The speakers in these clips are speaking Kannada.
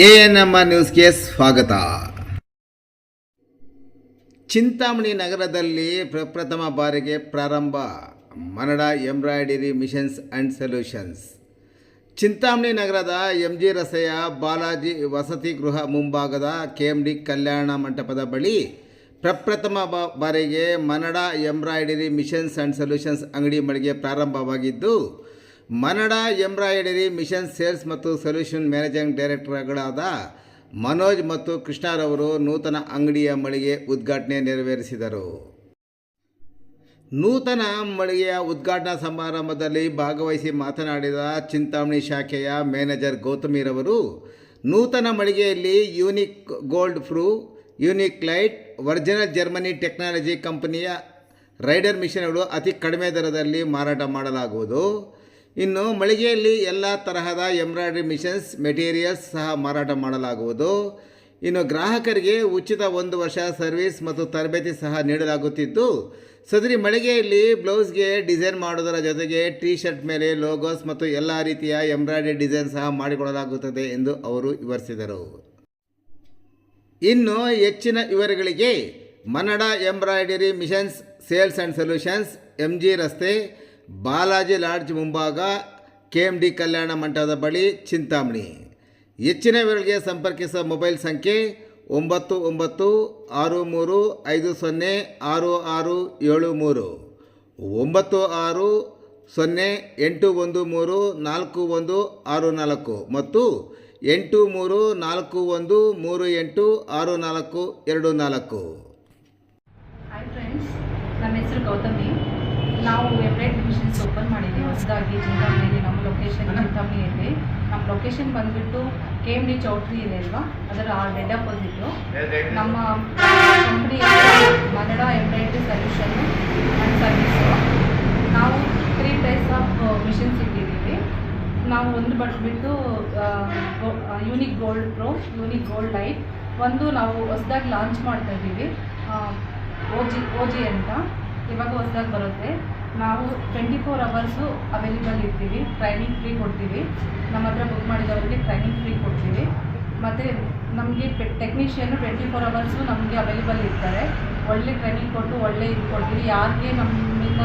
ANM ನ್ಯೂಸ್ಗೆ ಸ್ವಾಗತ. ಚಿಂತಾಮಣಿ ನಗರದಲ್ಲಿ ಪ್ರಪ್ರಥಮ ಬಾರಿಗೆ ಪ್ರಾರಂಭ Manada embroidery machines and solutions. Chintamani ನಗರದ MG ರಸ್ತೆಯ ಬಾಲಾಜಿ ವಸತಿ ಗೃಹ ಮುಂಭಾಗದ KMD ಕಲ್ಯಾಣ ಮಂಟಪದ ಬಳಿ ಪ್ರಪ್ರಥಮ ಬಾರಿಗೆ ಮನಡ ಎಂಬ್ರಾಯ್ಡರಿ ಮಿಷನ್ಸ್ ಆ್ಯಂಡ್ ಸೊಲ್ಯೂಷನ್ಸ್ ಅಂಗಡಿ ಮಳಿಗೆ ಪ್ರಾರಂಭವಾಗಿದ್ದು, ಮನಡ ಎಂಬ್ರಾಯ್ಡರಿ ಮಿಷನ್ ಸೇಲ್ಸ್ ಮತ್ತು ಸೊಲ್ಯೂಷನ್ ಮ್ಯಾನೇಜಿಂಗ್ ಡೈರೆಕ್ಟರ್ಗಳಾದ ಮನೋಜ್ ಮತ್ತು ಕೃಷ್ಣರವರು ನೂತನ ಅಂಗಡಿಯ ಮಳಿಗೆ ಉದ್ಘಾಟನೆ ನೆರವೇರಿಸಿದರು. ನೂತನ ಮಳಿಗೆಯ ಉದ್ಘಾಟನಾ ಸಮಾರಂಭದಲ್ಲಿ ಭಾಗವಹಿಸಿ ಮಾತನಾಡಿದ ಚಿಂತಾಮಣಿ ಶಾಖೆಯ ಮ್ಯಾನೇಜರ್ ಗೌತಮಿರವರು, ನೂತನ ಮಳಿಗೆಯಲ್ಲಿ unique gold pro, unique light, original Germany technology ಕಂಪನಿಯ ರೈಡರ್ ಮಿಷನ್ಗಳು ಅತಿ ಕಡಿಮೆ ದರದಲ್ಲಿ ಮಾರಾಟ ಮಾಡಲಾಗುವುದು. ಇನ್ನು ಮಳಿಗೆಯಲ್ಲಿ ಎಲ್ಲ ತರಹದ ಎಂಬ್ರಾಯ್ಡರಿ ಮಿಷನ್ಸ್ ಮೆಟೀರಿಯಲ್ಸ್ ಸಹ ಮಾರಾಟ ಮಾಡಲಾಗುವುದು. ಇನ್ನು ಗ್ರಾಹಕರಿಗೆ ಉಚಿತ 1 ವರ್ಷ ಸರ್ವಿಸ್ ಮತ್ತು ತರಬೇತಿ ಸಹ ನೀಡಲಾಗುತ್ತಿದ್ದು, ಸದರಿ ಮಳಿಗೆಯಲ್ಲಿ ಬ್ಲೌಸ್ಗೆ ಡಿಸೈನ್ ಮಾಡುವುದರ ಜೊತೆಗೆ ಟೀ ಶರ್ಟ್ ಮೇಲೆ ಲೋಗೋಸ್ ಮತ್ತು ಎಲ್ಲ ರೀತಿಯ ಎಂಬ್ರಾಯ್ಡರಿ ಡಿಸೈನ್ ಸಹ ಮಾಡಿಕೊಡಲಾಗುತ್ತದೆ ಎಂದು ಅವರು ವಿವರಿಸಿದರು. ಇನ್ನು ಹೆಚ್ಚಿನ ವಿವರಗಳಿಗೆ Manada embroidery machines sales and solutions, MG ರಸ್ತೆ, ಬಾಲಾಜಿ ಲಾಡ್ಜ್ ಮುಂಭಾಗ, KMD ಕಲ್ಯಾಣ ಮಂಟಪದ ಬಳಿ, ಚಿಂತಾಮಣಿ. ಹೆಚ್ಚಿನ ವಿವರಗಳಿಗೆ ಸಂಪರ್ಕಿಸುವ ಮೊಬೈಲ್ ಸಂಖ್ಯೆ 9963506673 9608134164 ಮತ್ತು 8341386424. ಹಾಯ್ ಫ್ರೆಂಡ್ಸ್, ನಮ್ಮ ಹೆಸರು ಗೌತಮಿ. ನಾವು ಎಂಬ್ರಾಯ್ಡರಿ ಮಿಷನ್ಸ್ ಓಪನ್ ಮಾಡಿದ್ದೀವಿ ಹೊಸದಾಗಿ ಚಿಂತಾಮಣಿಯಲ್ಲಿ. ನಮ್ಮ ಲೊಕೇಶನ್ ಚಿಂತಾಮಣಿಯಲ್ಲಿ. ನಮ್ಮ ಲೊಕೇಶನ್ ಬಂದುಬಿಟ್ಟು KMD ಚೌಟ್ರಿ ಇದೆ ಅಲ್ವಾ, ಅದರ ಡೆಡ್ ಅಪೋಸಿಟ್ಟು. ನಮ್ಮ company Manada embroidery solution and service. ನಾವು 3 ಟೈಪ್ಸ್ ಆಫ್ ಮಿಷನ್ಸ್ ಇಟ್ಟಿದ್ದೀವಿ. ನಾವು ಒಂದು ಬಂದುಬಿಟ್ಟು unique gold pro, unique gold light. ಒಂದು ನಾವು ಹೊಸದಾಗಿ ಲಾಂಚ್ ಮಾಡ್ತಾ ಇದ್ದೀವಿ, OG ಅಂತ. ಇವಾಗ ಹೊಸದಾಗಿ ಬರುತ್ತೆ. ನಾವು 24 ಅವರ್ಸು ಅವೈಲೇಬಲ್ ಇರ್ತೀವಿ. ಟ್ರೈನಿಂಗ್ ಫ್ರೀ ಕೊಡ್ತೀವಿ. ನಮ್ಮ ಹತ್ರ ಬುಕ್ ಮಾಡಿದವರಿಗೆ ಟ್ರೈನಿಂಗ್ ಫ್ರೀ ಕೊಡ್ತೀವಿ. ಮತ್ತು ನಮಗೆ ಟೆಕ್ನಿಷಿಯನ್ನು 24 ಅವರ್ಸು ನಮಗೆ ಅವೈಲೇಬಲ್ ಇರ್ತಾರೆ. ಒಳ್ಳೆ ಟ್ರೈನಿಂಗ್ ಕೊಟ್ಟು ಒಳ್ಳೆ ಇದು ಕೊಡ್ತೀವಿ. ಯಾರಿಗೆ ನಮ್ಮಿಂದ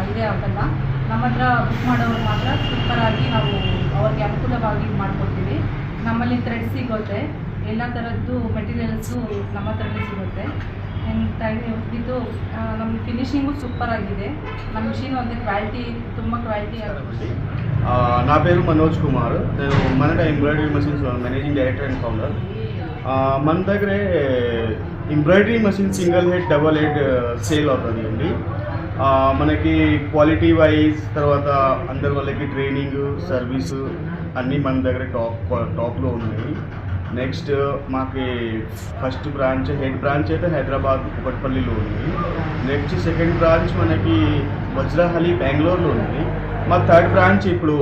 ಇದೇ ಆಗಲ್ಲ, ನಮ್ಮ ಹತ್ರ ಬುಕ್ ಮಾಡೋರು ಮಾತ್ರ ಸೂಪರಾಗಿ ನಾವು ಅವ್ರಿಗೆ ಅನುಕೂಲವಾಗಿ ಮಾಡಿಕೊಡ್ತೀವಿ. ನಮ್ಮಲ್ಲಿ ಥ್ರೆಡ್ ಸಿಗುತ್ತೆ, ಎಲ್ಲ ಥರದ್ದು ಮೆಟೀರಿಯಲ್ಸು ನಮ್ಮ ಹತ್ರನೇ ಸಿಗುತ್ತೆ. ಇದು ನಮ್ಮ ಫಿನಿಶಿಂಗು ಸೂಪರ್ ಆಗಿದೆ. ನಮ್ಮ ಮಿಷಿನ್ ಒಂದು ಕ್ವಾಲಿಟಿ, ತುಂಬ ಕ್ವಾಲಿಟಿ ಆಗುತ್ತೆ. నా పేరు మనోజ్ కుమార్. నేను Manada embroidery machines managing director and founder. మన దగ్గర embroidery machine single head, double head sale అవుతుంది అండి. మనకి క్వాలిటీ వైజ్, తర్వాత అందరి వాళ్ళకి ట్రైనింగ్, సర్వీసు అన్నీ మన దగ్గర టాప్లో ఉన్నాయి. నెక్స్ట్ మాకు ఫస్ట్ బ్రాంచ్, హెడ్ బ్రాంచ్ అయితే హైదరాబాద్ కుకట్పల్లిలో ఉంది. నెక్స్ట్ సెకండ్ బ్రాంచ్ మనకి వజ్రహలి బెంగళూరులో ఉంది. మా థర్డ్ బ్రాంచ్ ఇప్పుడు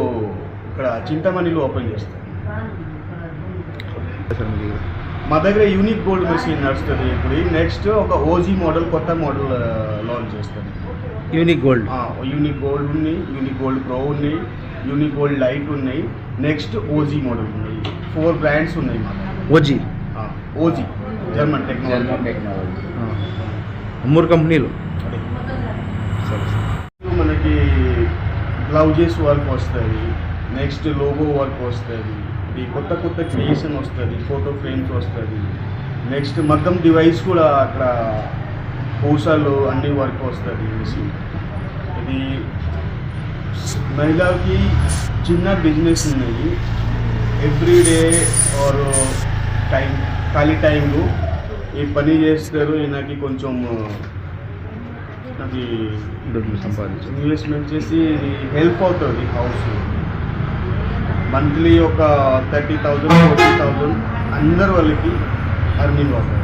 ఇక్కడ చింతామణిలో ఓపెన్ చేస్తాం. మా దగ్గర యూనిక్ గోల్డ్ మెషిన్ నడుస్తుంది ఇప్పుడు. నెక్స్ట్ ఒక OG మోడల్, కొత్త మోడల్ లాంచ్ చేస్తాం. యూనిక్ గోల్డ్ ఉన్నాయి, యూనిక్ గోల్డ్ ప్రో ఉన్నాయి, యూనిక్ గోల్డ్ లైట్ ఉన్నాయి. నెక్స్ట్ OG మోడల్ ఉన్నాయి. 4 బ్రాండ్స్ ఉన్నాయి మా దగ్గర. OG జర్మన్ టెక్నాలజీ 3 కంపెనీలు. మనకి బ్లౌజెస్ వర్క్ వస్తుంది, నెక్స్ట్ లోగో వర్క్ వస్తుంది, ఇది కొత్త క్రియేషన్ వస్తుంది, ఫోటో ఫ్రేమ్స్ వస్తుంది. నెక్స్ట్ మగ్గం డివైస్ కూడా అక్కడ పూసలు అన్ని వర్క్ వస్తుంది. ఇది మహిళలకి చిన్న బిజినెస్ ఉన్నాయి. ఎవ్రీడే ఆర్ ఖాళీ టైంలో ఈ పని చేస్తారు. ఈయనకి కొంచెం అది ఇన్వెస్ట్మెంట్ చేసి హెల్ప్ అవుతుంది. హౌస్ మంత్లీ ఒక 30,000 40,000 అందరు వాళ్ళకి అర్నింగ్ అవుతుంది.